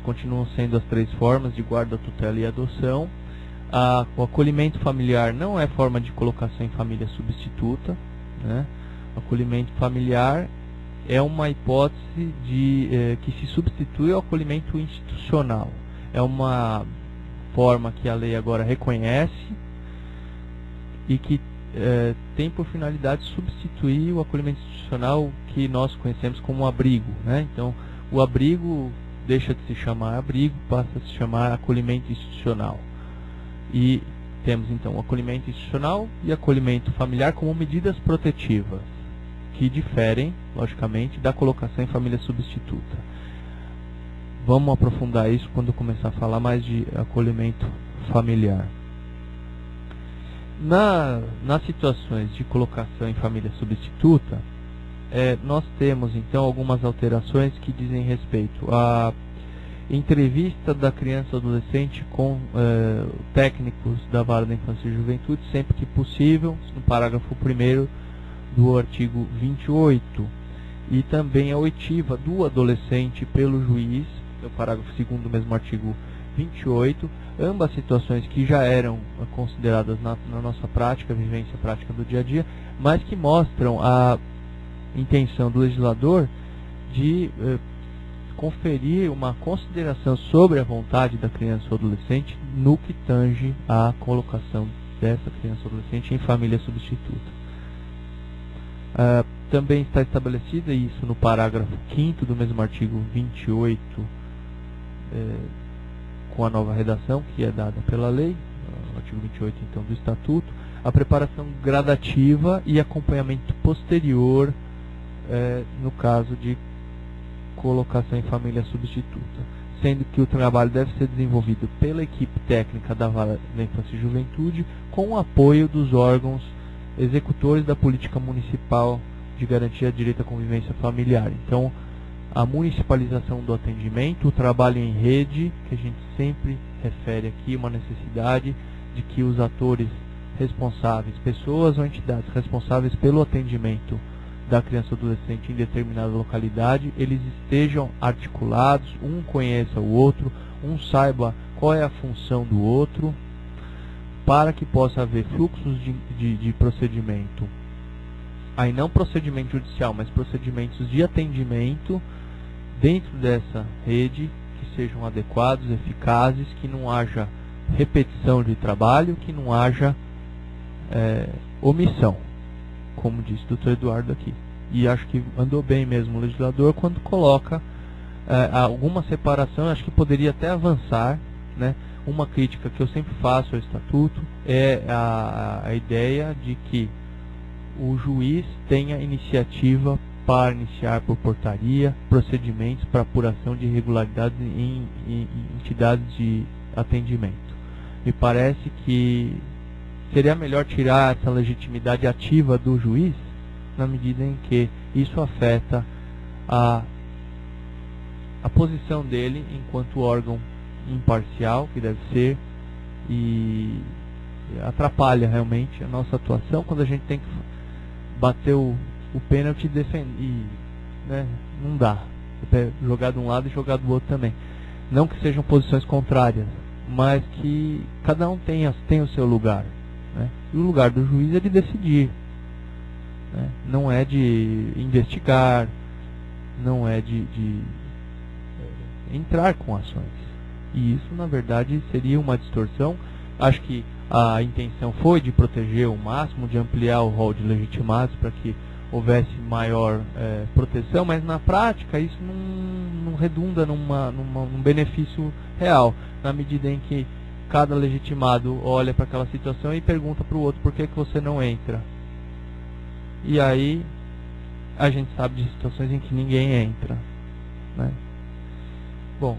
continuam sendo as 3 formas de guarda, tutela e adoção. O acolhimento familiar não é forma de colocação em família substituta, né? O acolhimento familiar é uma hipótese que se substitui ao acolhimento institucional. É uma forma que a lei agora reconhece e que tem por finalidade substituir o acolhimento institucional que nós conhecemos como abrigo, né? Então, o abrigo deixa de se chamar abrigo, passa a se chamar acolhimento institucional. E temos então o acolhimento institucional e acolhimento familiar como medidas protetivas, que diferem, logicamente, da colocação em família substituta. Vamos aprofundar isso quando começar a falar mais de acolhimento familiar. Nas situações de colocação em família substituta, nós temos então algumas alterações que dizem respeito à entrevista da criança ou adolescente com técnicos da Vara da Infância e Juventude, sempre que possível, no parágrafo 1º do artigo 28, e também a oitiva do adolescente pelo juiz, no parágrafo 2º do mesmo artigo 28, ambas situações que já eram consideradas na nossa prática, vivência prática do dia a dia, mas que mostram a intenção do legislador de conferir uma consideração sobre a vontade da criança ou adolescente no que tange à colocação dessa criança ou adolescente em família substituta. Também está estabelecida isso no parágrafo 5º do mesmo artigo 28, com a nova redação que é dada pela lei, o artigo 28 então do Estatuto, a preparação gradativa e acompanhamento posterior no caso de colocação em família substituta, sendo que o trabalho deve ser desenvolvido pela equipe técnica da Vara da Infância e Juventude com o apoio dos órgãos executores da política municipal de garantia de direito à convivência familiar. Então, a municipalização do atendimento, o trabalho em rede, que a gente sempre refere aqui, uma necessidade de que os atores responsáveis, pessoas ou entidades responsáveis pelo atendimento da criança ou adolescente em determinada localidade, eles estejam articulados, um conheça o outro, um saiba qual é a função do outro, para que possa haver fluxos de procedimento. Aí não procedimento judicial, mas procedimentos de atendimento dentro dessa rede, que sejam adequados, eficazes, que não haja repetição de trabalho, que não haja omissão, como disse o Dr. Eduardo aqui. E acho que andou bem mesmo o legislador quando coloca alguma separação. Acho que poderia até avançar, né? Uma crítica que eu sempre faço ao Estatuto é a ideia de que o juiz tenha iniciativa para iniciar por portaria procedimentos para apuração de irregularidades em entidades de atendimento. Me parece que seria melhor tirar essa legitimidade ativa do juiz, na medida em que isso afeta a posição dele enquanto órgão imparcial, que deve ser, e atrapalha realmente a nossa atuação quando a gente tem que bater o pênalti e defender, né? Não dá, jogar de um lado e jogar do outro também. Não que sejam posições contrárias, mas que cada um tem o seu lugar, né? E o lugar do juiz é de decidir, né? Não é de investigar, não é de entrar com ações. E isso, na verdade, seria uma distorção. Acho que a intenção foi de proteger o máximo, de ampliar o rol de legitimados para que houvesse maior proteção, mas na prática isso não redunda num benefício real, na medida em que cada legitimado olha para aquela situação e pergunta para o outro: por que você não entra? E aí a gente sabe de situações em que ninguém entra, né? Bom,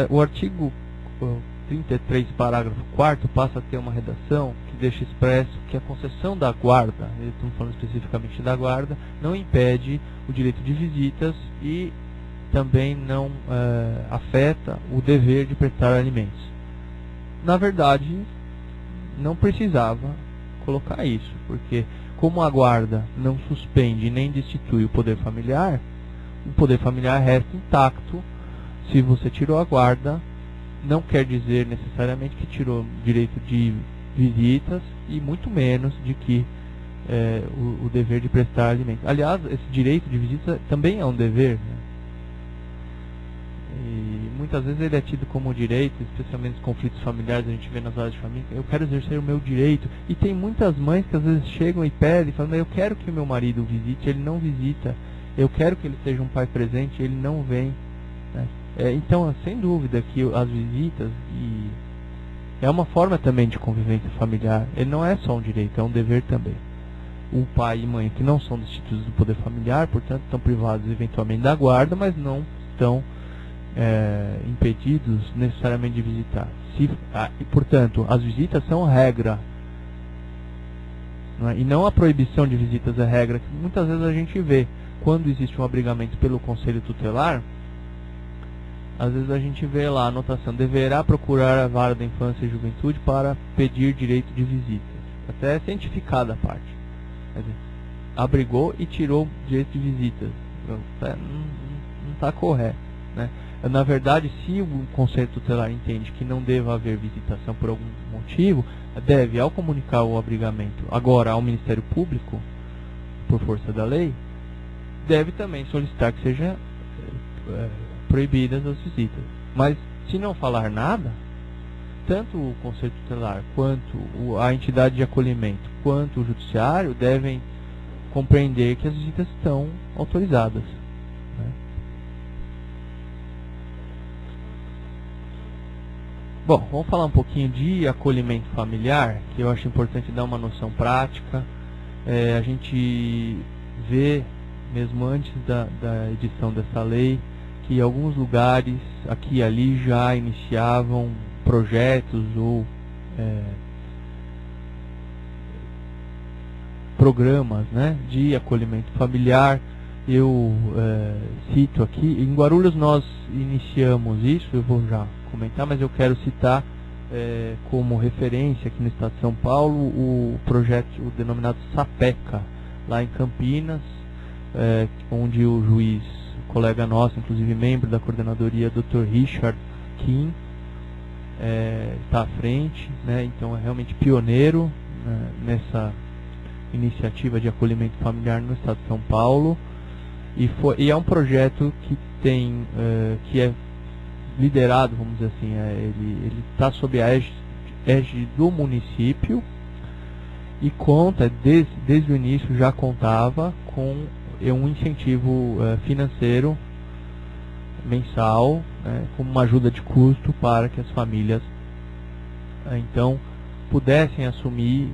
o artigo 33, parágrafo 4º, passa a ter uma redação que deixa expresso que a concessão da guarda, estamos falando especificamente da guarda, não impede o direito de visitas e também não afeta o dever de prestar alimentos. Na verdade, não precisava colocar isso, porque como a guarda não suspende nem destitui o poder familiar, o poder familiar resta intacto. Se você tirou a guarda, não quer dizer necessariamente que tirou direito de visitas e muito menos de que o dever de prestar alimento. Aliás, esse direito de visita também é um dever, né? E muitas vezes ele é tido como direito, especialmente nos conflitos familiares, a gente vê nas áreas de família, eu quero exercer o meu direito. E tem muitas mães que às vezes chegam e pedem, falam, eu quero que o meu marido visite, ele não visita. Eu quero que ele seja um pai presente, ele não vem, né? Então, sem dúvida que as visitas é uma forma também de convivência familiar. Ele não é só um direito, é um dever também. O pai e mãe que não são destituídos do poder familiar, portanto, estão privados eventualmente da guarda, mas não estão impedidos necessariamente de visitar. E, portanto, as visitas são regra, não é? E não a proibição de visitas é regra, que muitas vezes a gente vê. Quando existe um abrigamento pelo Conselho Tutelar, às vezes a gente vê lá a anotação, deverá procurar a vara da infância e juventude para pedir direito de visitas. Até é cientificada a parte. Quer dizer, abrigou e tirou direito de visitas. Não está correto, né? Na verdade, se o Conselho Tutelar entende que não deva haver visitação por algum motivo, deve, ao comunicar o abrigamento agora ao Ministério Público, por força da lei, deve também solicitar que sejam proibidas as visitas. Mas, se não falar nada, tanto o Conselho Tutelar, quanto a entidade de acolhimento, quanto o Judiciário devem compreender que as visitas estão autorizadas, né? Bom, vamos falar um pouquinho de acolhimento familiar, que eu acho importante dar uma noção prática. A gente vê, mesmo antes da edição dessa lei, que alguns lugares aqui e ali já iniciavam projetos ou programas, né, de acolhimento familiar. Eu cito aqui, em Guarulhos nós iniciamos isso, eu vou já comentar, mas eu quero citar como referência aqui no estado de São Paulo o projeto, o denominado SAPECA, lá em Campinas, onde o juiz, colega nosso, inclusive membro da coordenadoria, Dr. Richard Kim, está à frente, né? Então é realmente pioneiro, né, nessa iniciativa de acolhimento familiar no estado de São Paulo, e é um projeto que tem que é liderado, vamos dizer assim, ele está sob a égide do município e conta, desde o início já contava com um incentivo financeiro mensal, né, como uma ajuda de custo para que as famílias então pudessem assumir